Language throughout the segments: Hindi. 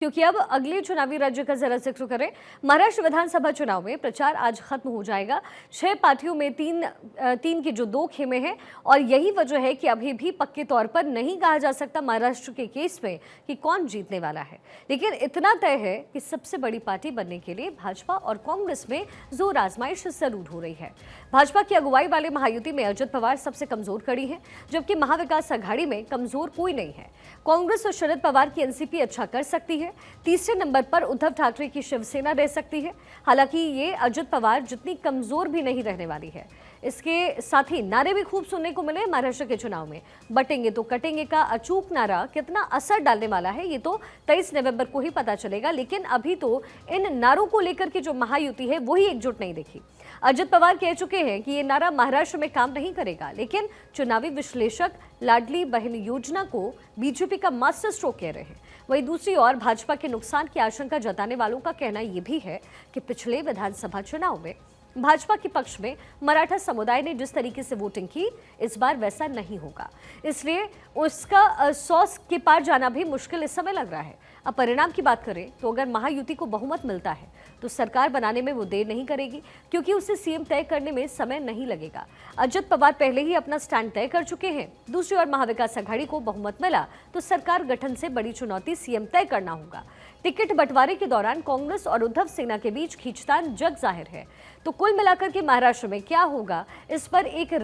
क्योंकि अब अगले चुनावी राज्य का जरा जिक्र करें। महाराष्ट्र विधानसभा चुनाव में प्रचार आज खत्म हो जाएगा। 6 पार्टियों में तीन की जो 2 खेमे हैं और यही वजह है कि अभी भी पक्के तौर पर नहीं कहा जा सकता महाराष्ट्र के केस में कि कौन जीतने वाला है। लेकिन इतना तय है कि सबसे बड़ी पार्टी बनने के लिए भाजपा और कांग्रेस में जोर आजमाइश जरूर हो रही है। भाजपा की अगुवाई वाले महायुति में अजित पवार सबसे कमजोर कड़ी है, जबकि महाविकास अघाड़ी में कमजोर कोई नहीं है। कांग्रेस और शरद पवार की एनसीपी अच्छा कर सकती है। तीसरे नंबर पर उद्धव ठाकरे की शिवसेना रह सकती है। हालांकि ये अजित पवार जितनी कमजोर भी नहीं रहने वाली है। इसके साथ ही नारे भी खूब सुनने को मिले महाराष्ट्र के चुनाव में। बटेंगे तो कटेंगे का अचूक नारा कितना असर डालने वाला है ये तो 23 नवंबर को ही पता चलेगा। लेकिन अभी तो इन नारों को लेकर के जो महायुति है वही एकजुट नहीं दिखी। अजित पवार कह चुके हैं कि ये नारा महाराष्ट्र में काम नहीं करेगा, लेकिन चुनावी विश्लेषक लाडली बहन योजना को बीजेपी का मास्टर स्ट्रोक कह रहे हैं। वहीं दूसरी ओर भाजपा के नुकसान की आशंका जताने वालों का कहना यह भी है कि पिछले विधानसभा चुनाव में भाजपा के पक्ष में मराठा समुदाय ने जिस तरीके से वोटिंग की, इस बार वैसा नहीं होगा, इसलिए उसका 100 के पार जाना भी मुश्किल इस समय लग रहा है। अब परिणाम की बात करें तो अगर महायुति को बहुमत मिलता है तो सरकार बनाने में वो देर नहीं करेगी, क्योंकि उसे सीएम तय करने में समय नहीं लगेगा। अजित पवार पहले ही अपना स्टैंड तय कर चुके हैं। दूसरी ओर महाविकास अघाड़ी को बहुमत मिला तो सरकार गठन से बड़ी चुनौती सीएम तय करना होगा। टिकट बंटवारे के दौरान कांग्रेस और उद्धव सेना के बीच खींचतान जग जाहिर है। तो कुल मिलाकर के महाराष्ट्र में क्या होगा, इस पर एक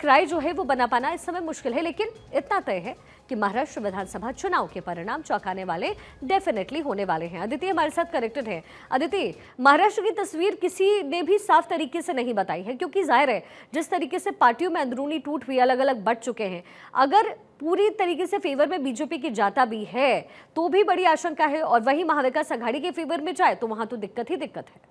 राय जो है वो बना पाना इस समय मुश्किल है। लेकिन इतना तय है कि महाराष्ट्र विधानसभा चुनाव के परिणाम चौंकाने वाले डेफिनेटली होने वाले हैं। अदिति हमारे साथ कनेक्टेड है। अदिति, महाराष्ट्र की तस्वीर किसी ने भी साफ तरीके से नहीं बताई है, क्योंकि जाहिर है जिस तरीके से पार्टियों में अंदरूनी टूट हुई, अलग अलग बट चुके हैं। अगर पूरी तरीके से फेवर में बीजेपी की जाता भी है तो भी बड़ी आशंका है, और वही महाविकास अघाड़ी के फेवर में जाए तो वहां तो दिक्कत ही दिक्कत है।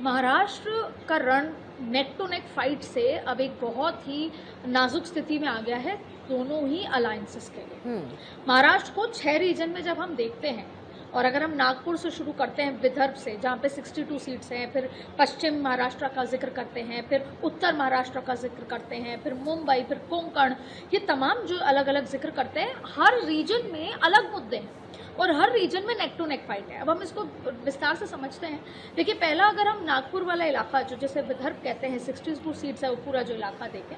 महाराष्ट्र का रण नेक टू नेक फाइट से अब एक बहुत ही नाजुक स्थिति में आ गया है दोनों ही अलायंसेस के लिए। महाराष्ट्र को 6 रीजन में जब हम देखते हैं, और अगर हम नागपुर से शुरू करते हैं, विदर्भ से जहाँ पे 62 सीट्स हैं, फिर पश्चिम महाराष्ट्र का जिक्र करते हैं, फिर उत्तर महाराष्ट्र का जिक्र करते हैं, फिर मुंबई, फिर कोंकण, ये तमाम जो अलग अलग जिक्र करते हैं, हर रीजन में अलग मुद्दे हैं और हर रीजन में नेक टू नेक फाइट है। अब हम इसको विस्तार से समझते हैं। देखिए, पहला अगर हम नागपुर वाला इलाका जो जैसे विदर्भ कहते हैं, 62 सीट्स है, वो पूरा जो इलाका देखें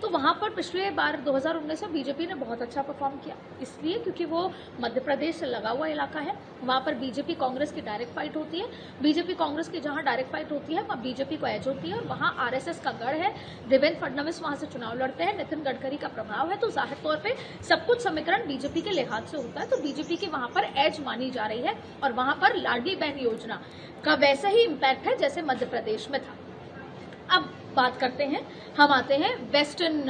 तो वहाँ पर पिछले बार 2019 में बीजेपी ने बहुत अच्छा परफॉर्म किया, इसलिए क्योंकि वो मध्य प्रदेश से लगा हुआ इलाका है। वहाँ पर बीजेपी कांग्रेस की डायरेक्ट फाइट होती है। बीजेपी कांग्रेस की जहाँ डायरेक्ट फाइट होती है वहाँ बीजेपी को एज होती है, और वहाँ आरएसएस का गढ़ है। देवेंद्र फडणवीस वहाँ से चुनाव लड़ते हैं, नितिन गडकरी का प्रभाव है, तो जाहिर तौर पर सब कुछ समीकरण बीजेपी के लिहाज से होता है, तो बीजेपी की वहाँ पर एज मानी जा रही है। और वहाँ पर लाडली बहन योजना का वैसा ही इम्पैक्ट है जैसे मध्य प्रदेश में था। अब बात करते हैं, हम आते हैं वेस्टर्न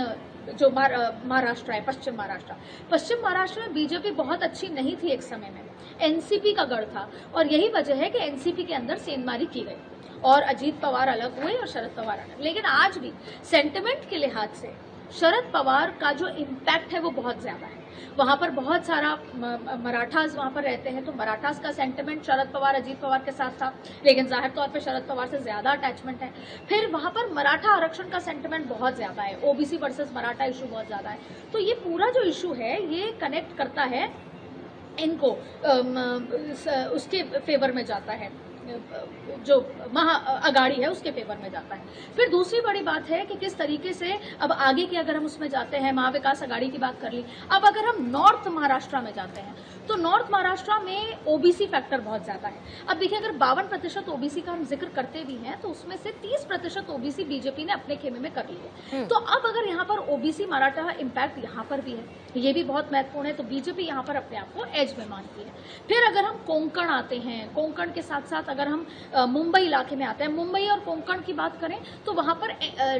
जो महाराष्ट्र है, पश्चिम महाराष्ट्र। पश्चिम महाराष्ट्र में बीजेपी बहुत अच्छी नहीं थी एक समय में, एनसीपी का गढ़ था, और यही वजह है कि एनसीपी के अंदर सेंधमारी की गई और अजीत पवार अलग हुए और शरद पवार अलग। लेकिन आज भी सेंटिमेंट के लिहाज से शरद पवार का जो इम्पैक्ट है वो बहुत ज्यादा है। वहाँ पर बहुत सारा मराठास वहाँ पर रहते हैं, तो मराठास का सेंटिमेंट शरद पवार अजीत पवार के साथ था, लेकिन जाहिर तौर पे शरद पवार से ज़्यादा अटैचमेंट है। फिर वहाँ पर मराठा आरक्षण का सेंटिमेंट बहुत ज़्यादा है, ओबीसी वर्सेस मराठा इशू बहुत ज़्यादा है। तो ये पूरा जो इशू है ये कनेक्ट करता है इनको, उसके फेवर में जाता है, जो महा अघाड़ी है उसके फेवर में जाता है। फिर दूसरी बड़ी बात है कि किस तरीके से अब आगे की अगर हम उसमें जाते हैं, महाविकास अघाड़ी की बात कर ली। अब अगर हम नॉर्थ महाराष्ट्र में जाते हैं तो नॉर्थ महाराष्ट्र में ओबीसी फैक्टर बहुत ज्यादा है। अब देखिए, अगर 52% ओबीसी का हम जिक्र करते भी हैं तो उसमें से 30% ओबीसी बीजेपी ने अपने खेमे में कर लिए। तो अब अगर यहाँ पर ओबीसी मराठा इम्पैक्ट यहाँ पर भी है, ये भी बहुत महत्वपूर्ण है, तो बीजेपी यहाँ पर अपने आप को एज में मानती है। फिर अगर हम कोंकण आते हैं, कोंकण के साथ साथ अगर हम मुंबई इलाके में आते हैं, मुंबई और कोंकण की बात करें तो वहां पर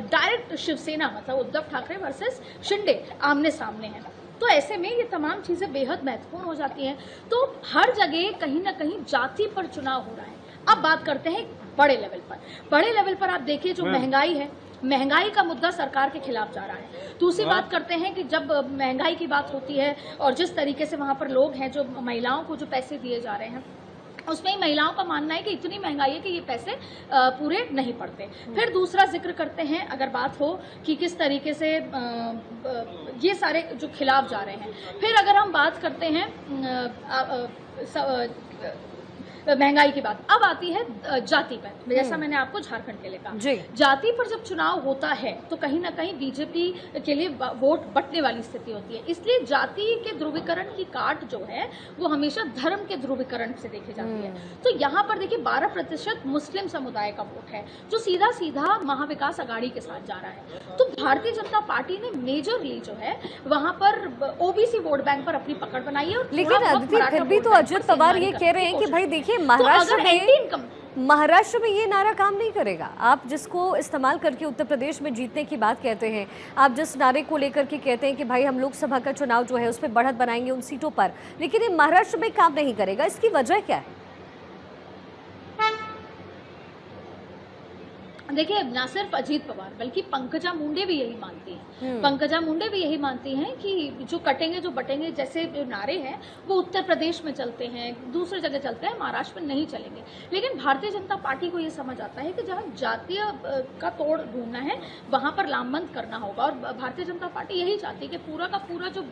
डायरेक्ट शिवसेना मतलब उद्धव ठाकरे वर्सेस शिंदे आमने सामने है। तो ऐसे में ये तमाम चीजें बेहद महत्वपूर्ण हो जाती हैं। तो हर जगह कहीं ना कहीं जाति पर चुनाव हो रहा है। अब बात करते हैं बड़े लेवल पर। बड़े लेवल पर आप देखिए, जो महंगाई है, महंगाई का मुद्दा सरकार के खिलाफ जा रहा है। दूसरी बात करते हैं कि जब महंगाई की बात होती है और जिस तरीके से वहां पर लोग हैं, जो महिलाओं को जो पैसे दिए जा रहे हैं, उसमें महिलाओं का मानना है कि इतनी महंगाई है कि ये पैसे पूरे नहीं पड़ते। फिर दूसरा जिक्र करते हैं, अगर बात हो कि किस तरीके से ये सारे जो खिलाफ जा रहे हैं। फिर अगर हम बात करते हैं महंगाई की बात, अब आती है जाति पर। जैसा मैंने आपको झारखंड के लिए कहा, जाति पर जब चुनाव होता है तो कहीं ना कहीं बीजेपी के लिए वोट बंटने वाली स्थिति होती है। इसलिए जाति के ध्रुवीकरण की काट जो है वो हमेशा धर्म के ध्रुवीकरण से देखी जाती है। तो यहाँ पर देखिए 12% मुस्लिम समुदाय का वोट है जो सीधा सीधा महाविकास अघाड़ी के साथ जा रहा है। तो भारतीय जनता पार्टी ने मेजरली जो है वहां पर ओबीसी वोट बैंक पर अपनी पकड़ बनाई है। लेकिन अदिति, फिर भी तो अजित पवार ये कह रहे हैं कि भाई देखिए महाराष्ट्र में ये नारा काम नहीं करेगा। आप जिसको इस्तेमाल करके उत्तर प्रदेश में जीतने की बात कहते हैं, आप जिस नारे को लेकर के कहते हैं कि भाई हम लोकसभा का चुनाव जो है उस पर बढ़त बनाएंगे उन सीटों पर, लेकिन ये महाराष्ट्र में काम नहीं करेगा, इसकी वजह क्या है? देखिए, ना सिर्फ अजीत पवार बल्कि पंकजा मुंडे भी यही मानती हैं। पंकजा मुंडे भी यही मानती हैं कि जो कटेंगे जो बटेंगे जैसे नारे हैं वो उत्तर प्रदेश में चलते हैं, दूसरी जगह चलते हैं, महाराष्ट्र में नहीं चलेंगे। लेकिन भारतीय जनता पार्टी को ये समझ आता है कि जहाँ जातीय का तोड़ ढूंढना है वहां पर लामबंद करना होगा। और भारतीय जनता पार्टी यही चाहती है कि पूरा का पूरा जो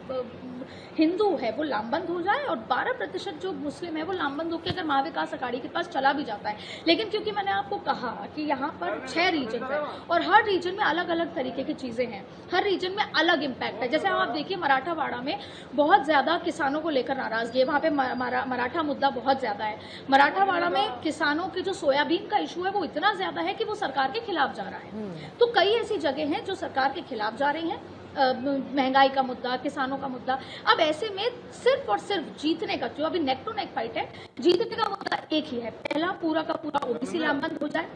हिंदू है वो लामबंद हो जाए और 12% जो मुस्लिम है वो लामबंद होकर अगर महाविकास अघाड़ी के पास चला भी जाता है। लेकिन क्योंकि मैंने आपको कहा कि यहाँ पर 6 रीजन है और हर रीजन में अलग अलग तरीके की चीजें हैं, हर रीजन में अलग इम्पैक्ट है। जैसे आप देखिए मराठावाड़ा में बहुत ज्यादा किसानों को लेकर नाराजगी है, वहाँ पे मराठा मुद्दा बहुत ज्यादा है। मराठावाड़ा में किसानों के जो सोयाबीन का इशू है वो इतना ज्यादा है कि वो सरकार के खिलाफ जा रहा है। तो कई ऐसी जगह हैं जो सरकार के खिलाफ जा रही हैं। महंगाई का मुद्दा, किसानों का मुद्दा। अब ऐसे में सिर्फ और सिर्फ जीतने का, जो अभी नेक टू नेक फाइट है, जीतने का मुद्दा एक ही है, पहला पूरा का पूरा ओबीसी लामबंद हो जाए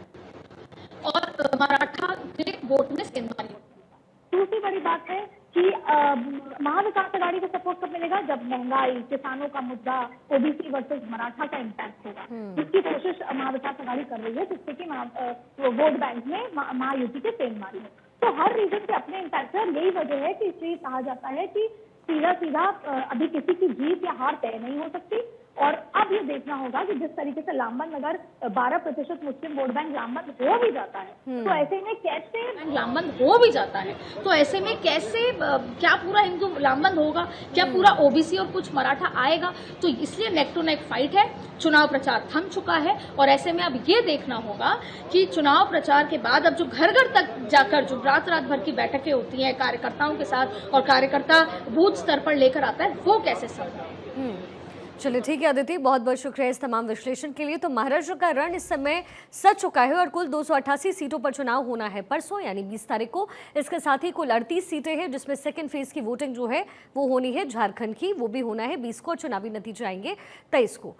और मराठा के वोट में सेंधानी। दूसरी बड़ी बात है कि महाविकास अघाड़ी को सपोर्ट कब मिलेगा? जब महंगाई, किसानों का मुद्दा, ओबीसी वर्सेस मराठा का इम्पैक्ट होगा, जिसकी कोशिश महाविकास अघाड़ी कर रही है, जिससे कि वोट बैंक में महायुति के सेंध मारी है। तो हर रीजन के अपने इम्पैक्ट है। यही वजह है कि इसलिए कहा जाता है कि सीधा सीधा अभी किसी की जीत या हार तय नहीं हो सकती। और अब ये देखना होगा कि जिस तरीके से लामबंद अगर 12% मुस्लिम वोट बैंक लामबंद हो भी जाता है तो ऐसे में कैसे लामबंद हो भी जाता है तो ऐसे में कैसे क्या पूरा हिंदू लामबंद होगा, क्या पूरा ओबीसी और कुछ मराठा आएगा? तो इसलिए नेक टू नेक फाइट है। चुनाव प्रचार थम चुका है और ऐसे में अब ये देखना होगा कि चुनाव प्रचार के बाद अब जो घर घर तक जाकर जो रात रात भर की बैठकें होती हैं कार्यकर्ताओं के साथ और कार्यकर्ता बूथ स्तर पर लेकर आता है, वो कैसे संभव। चलिए ठीक है अदिति, बहुत बहुत शुक्रिया इस तमाम विश्लेषण के लिए। तो महाराष्ट्र का रण इस समय सज चुका है और कुल 288 सीटों पर चुनाव होना है परसों यानी 20 तारीख को। इसके साथ ही कुल 38 सीटें हैं जिसमें सेकंड फेज की वोटिंग जो है वो होनी है झारखंड की, वो भी होना है 20 को और चुनावी नतीजे आएंगे 23 को।